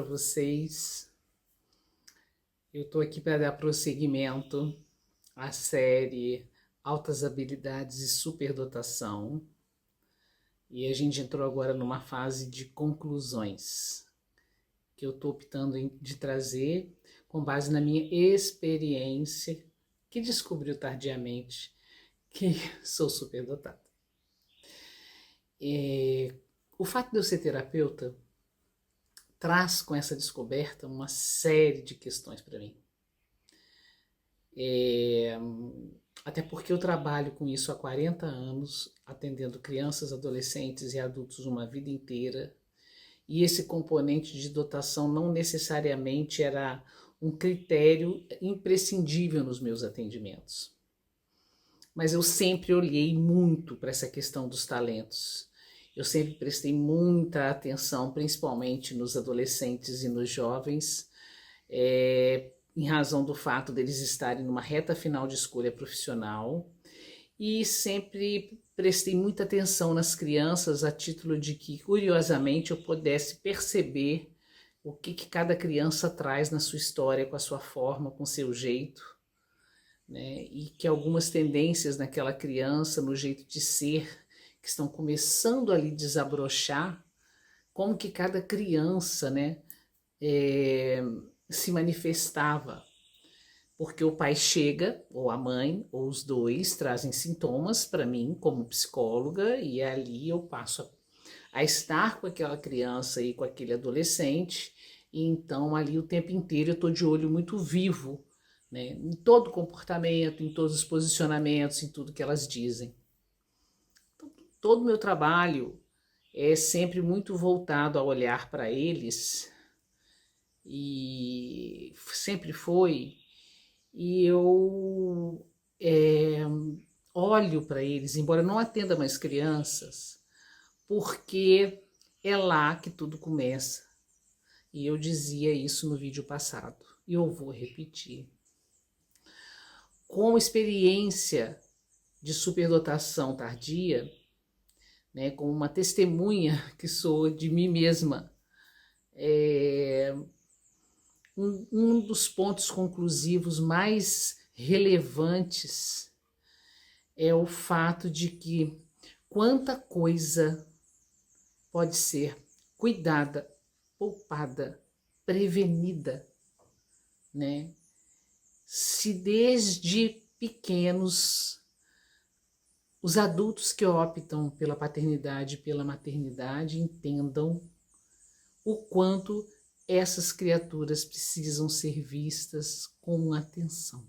vocês. Eu estou aqui para dar prosseguimento à série Altas Habilidades e Superdotação. E a gente entrou agora numa fase de conclusões, que eu estou optando de trazer com base na minha experiência, que descobriu tardiamente que sou superdotada. O fato de eu ser terapeuta traz com essa descoberta uma série de questões para mim. Até porque eu trabalho com isso há 40 anos, atendendo crianças, adolescentes e adultos uma vida inteira, e esse componente de dotação não necessariamente era um critério imprescindível nos meus atendimentos. Mas eu sempre olhei muito para essa questão dos talentos. Eu sempre prestei muita atenção, principalmente nos adolescentes e nos jovens, em razão do fato deles estarem numa reta final de escolha profissional, e sempre prestei muita atenção nas crianças a título de que, curiosamente, eu pudesse perceber o que cada criança traz na sua história, com a sua forma, com o seu jeito, né? E que algumas tendências naquela criança, no jeito de ser, que estão começando ali a desabrochar, como que cada criança, né, se manifestava. Porque o pai chega, ou a mãe, ou os dois, trazem sintomas para mim como psicóloga, e ali eu passo a estar com aquela criança e com aquele adolescente, e então ali o tempo inteiro eu estou de olho muito vivo, né, em todo comportamento, em todos os posicionamentos, em tudo que elas dizem. Então, todo o meu trabalho é sempre muito voltado a olhar para eles, e sempre foi. E eu olho para eles, embora não atenda mais crianças, porque é lá que tudo começa. E eu dizia isso no vídeo passado, e eu vou repetir. Com experiência de superdotação tardia, né, como uma testemunha que sou de mim mesma, um dos pontos conclusivos mais relevantes é o fato de que quanta coisa pode ser cuidada, poupada, prevenida, né? Se desde pequenos os adultos que optam pela paternidade e pela maternidade entendam o quanto essas criaturas precisam ser vistas com atenção.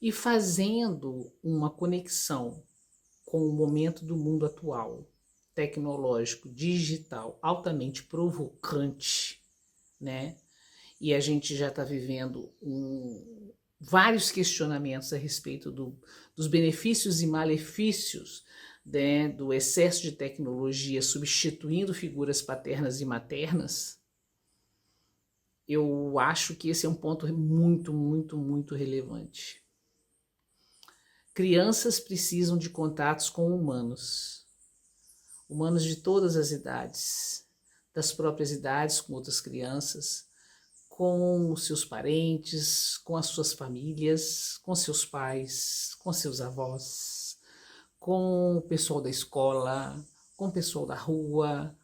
E fazendo uma conexão com o momento do mundo atual, tecnológico, digital, altamente provocante, né? E a gente já está vivendo vários questionamentos a respeito dos benefícios e malefícios, né, do excesso de tecnologia substituindo figuras paternas e maternas. Eu acho que esse é um ponto muito, muito, muito relevante. Crianças precisam de contatos com humanos de todas as idades, das próprias idades com outras crianças, com os seus parentes, com as suas famílias, com seus pais, com seus avós, com o pessoal da escola, com o pessoal da rua.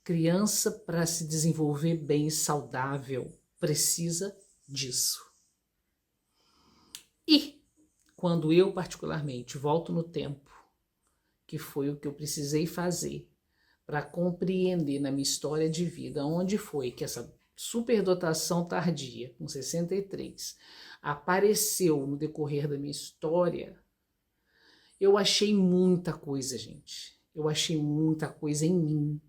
Criança, para se desenvolver bem e saudável, precisa disso. E quando eu, particularmente, volto no tempo, que foi o que eu precisei fazer para compreender na minha história de vida onde foi que essa superdotação tardia, com 63, apareceu no decorrer da minha história, eu achei muita coisa, gente. Eu achei muita coisa em mim,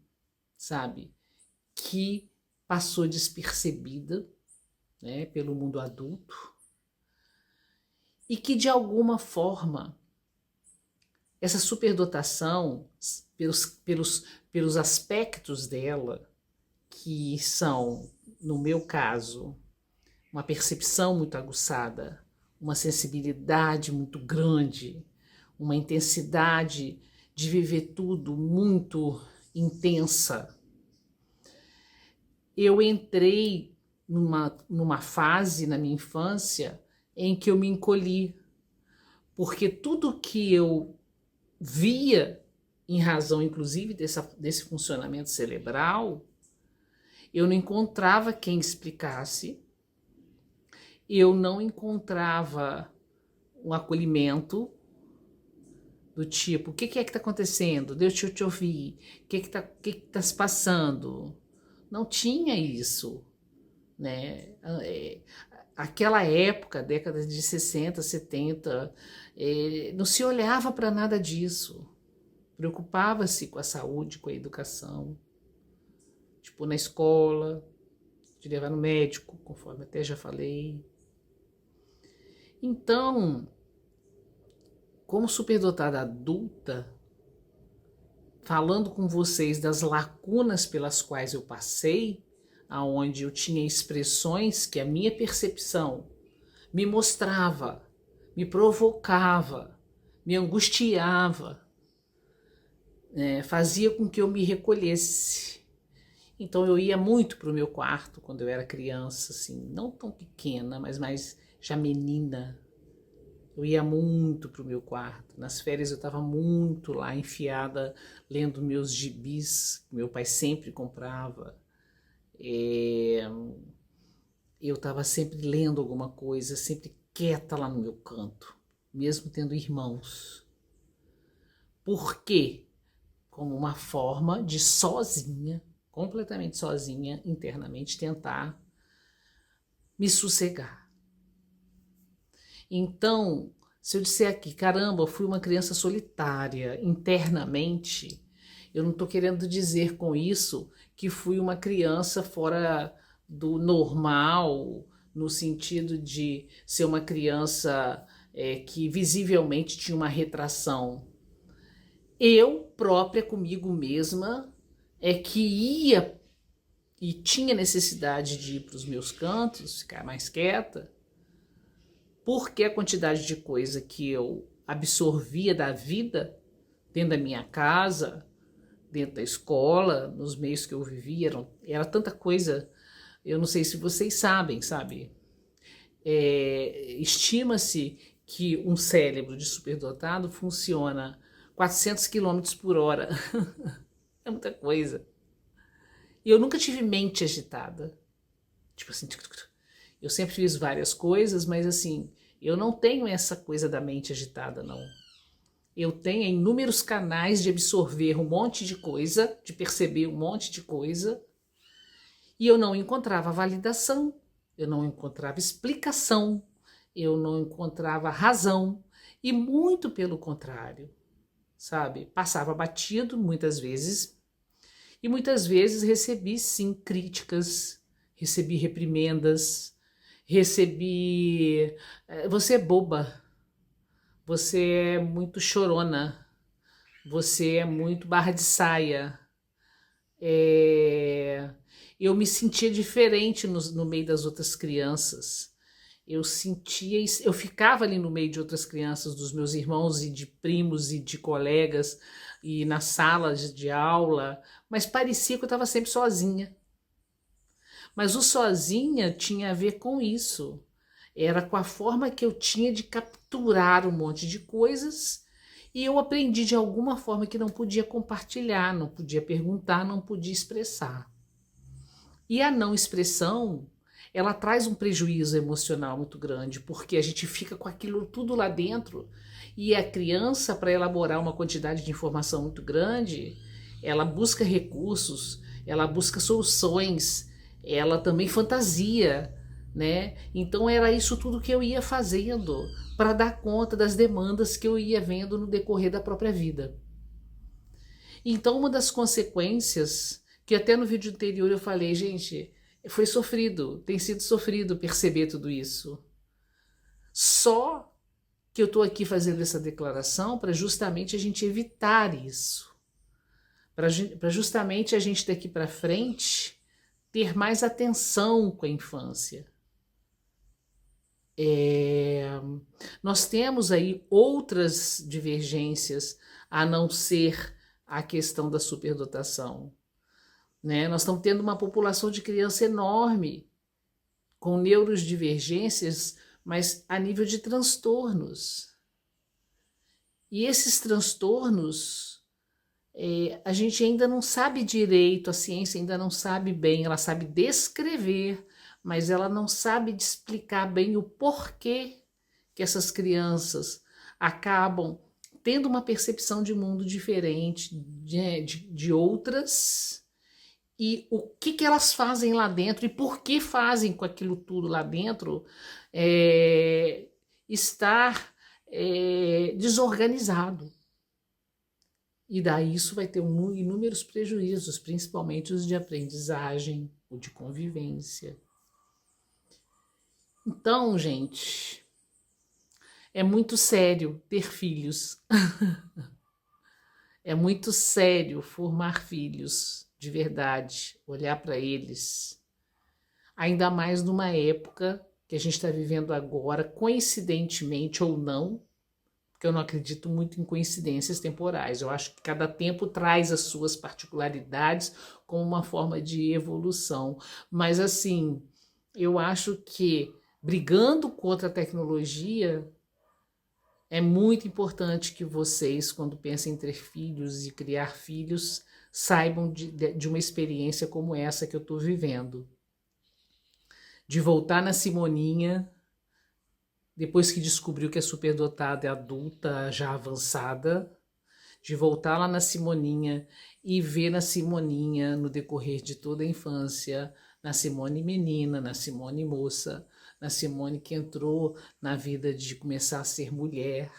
sabe? Que passou despercebida, né, pelo mundo adulto, e que de alguma forma essa superdotação, pelos aspectos dela, que são, no meu caso, uma percepção muito aguçada, uma sensibilidade muito grande, uma intensidade de viver tudo muito intensa, eu entrei numa fase na minha infância em que eu me encolhi, porque tudo que eu via, em razão inclusive desse funcionamento cerebral, eu não encontrava quem explicasse, eu não encontrava um acolhimento do tipo, o que é que está acontecendo? Deixa eu te ouvir, o que tá se passando? Não tinha isso, né? Aquela época, décadas de 60, 70, não se olhava para nada disso. Preocupava-se com a saúde, com a educação. Tipo, na escola, de levar no médico, conforme até já falei. Então, como superdotada adulta, falando com vocês das lacunas pelas quais eu passei, aonde eu tinha expressões que a minha percepção me mostrava, me provocava, me angustiava, fazia com que eu me recolhesse. Então eu ia muito para o meu quarto quando eu era criança, assim, não tão pequena, mas mais já menina. Eu ia muito para o meu quarto. Nas férias eu estava muito lá, enfiada, lendo meus gibis, que meu pai sempre comprava. Eu estava sempre lendo alguma coisa, sempre quieta lá no meu canto, mesmo tendo irmãos. Por quê? Como uma forma de sozinha, completamente sozinha, internamente, tentar me sossegar. Então, se eu disser aqui, caramba, eu fui uma criança solitária internamente, eu não estou querendo dizer com isso que fui uma criança fora do normal, no sentido de ser uma criança que visivelmente tinha uma retração. Eu própria comigo mesma que ia e tinha necessidade de ir para os meus cantos, ficar mais quieta, porque a quantidade de coisa que eu absorvia da vida, dentro da minha casa, dentro da escola, nos meios que eu vivia, era tanta coisa, eu não sei se vocês sabem, sabe? Estima-se que um cérebro de superdotado funciona 400 quilômetros por hora. É muita coisa. E eu nunca tive mente agitada. Tipo assim, eu sempre fiz várias coisas, mas assim, eu não tenho essa coisa da mente agitada, não. Eu tenho inúmeros canais de absorver um monte de coisa, de perceber um monte de coisa, e eu não encontrava validação, eu não encontrava explicação, eu não encontrava razão, e muito pelo contrário, sabe? Passava batido muitas vezes, e muitas vezes recebi sim críticas, recebi reprimendas, recebi você é boba, você é muito chorona, você é muito barra de saia. Eu me sentia diferente no meio das outras crianças. Eu ficava ali no meio de outras crianças, dos meus irmãos e de primos e de colegas, e nas salas de aula, mas parecia que eu estava sempre sozinha. Mas o sozinha tinha a ver com isso. Era com a forma que eu tinha de capturar um monte de coisas, e eu aprendi de alguma forma que não podia compartilhar, não podia perguntar, não podia expressar. E a não expressão, ela traz um prejuízo emocional muito grande, porque a gente fica com aquilo tudo lá dentro, e a criança, para elaborar uma quantidade de informação muito grande, ela busca recursos, ela busca soluções, ela também fantasia, né? Então era isso tudo que eu ia fazendo para dar conta das demandas que eu ia vendo no decorrer da própria vida. Então uma das consequências, que até no vídeo anterior eu falei, gente, foi sofrido, tem sido sofrido perceber tudo isso. Só que eu estou aqui fazendo essa declaração para justamente a gente evitar isso. Para justamente a gente daqui para frente ter mais atenção com a infância. Nós temos aí outras divergências a não ser a questão da superdotação. né? Nós estamos tendo uma população de criança enorme, com neurodivergências, mas a nível de transtornos. E esses transtornos, a gente ainda não sabe direito, a ciência ainda não sabe bem, ela sabe descrever, mas ela não sabe explicar bem o porquê que essas crianças acabam tendo uma percepção de mundo diferente de outras, e o que elas fazem lá dentro e por que fazem com aquilo tudo lá dentro estar desorganizado. E daí isso vai ter inúmeros prejuízos, principalmente os de aprendizagem, o de convivência. Então, gente, é muito sério ter filhos. É muito sério formar filhos de verdade, olhar para eles. Ainda mais numa época que a gente está vivendo agora, coincidentemente ou não, porque eu não acredito muito em coincidências temporais. Eu acho que cada tempo traz as suas particularidades como uma forma de evolução. Mas, assim, eu acho que brigando contra a tecnologia, é muito importante que vocês, quando pensem em ter filhos e criar filhos, saibam de uma experiência como essa que eu estou vivendo. De voltar na Simoninha, depois que descobriu que é superdotada e adulta, já avançada, de voltar lá na Simoninha e ver na Simoninha, no decorrer de toda a infância, na Simone menina, na Simone moça, na Simone que entrou na vida de começar a ser mulher,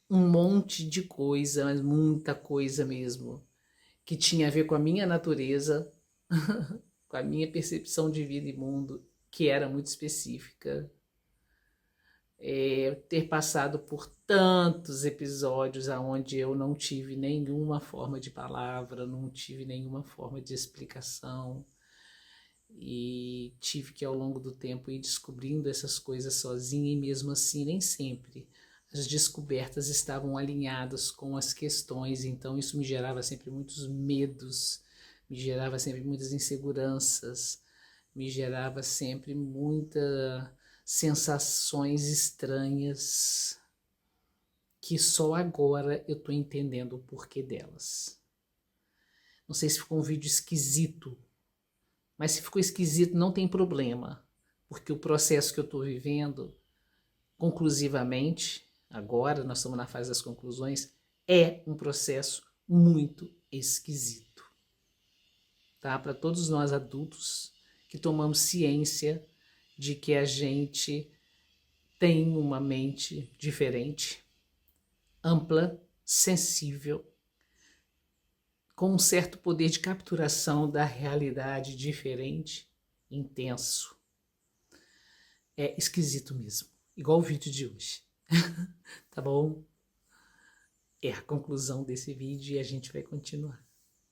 um monte de coisa, mas muita coisa mesmo, que tinha a ver com a minha natureza, com a minha percepção de vida e mundo, que era muito específica. Ter passado por tantos episódios onde eu não tive nenhuma forma de palavra, não tive nenhuma forma de explicação, e tive que ao longo do tempo ir descobrindo essas coisas sozinha, e mesmo assim nem sempre as descobertas estavam alinhadas com as questões, então isso me gerava sempre muitos medos, me gerava sempre muitas inseguranças, me gerava sempre muita sensações estranhas que só agora eu tô entendendo o porquê delas. Não sei se ficou um vídeo esquisito, mas se ficou esquisito não tem problema, porque o processo que eu tô vivendo, conclusivamente, agora nós estamos na fase das conclusões, é um processo muito esquisito, tá? Para todos nós adultos que tomamos ciência de que a gente tem uma mente diferente, ampla, sensível, com um certo poder de capturação da realidade diferente, intenso. É esquisito mesmo, igual o vídeo de hoje. Tá bom? É a conclusão desse vídeo e a gente vai continuar.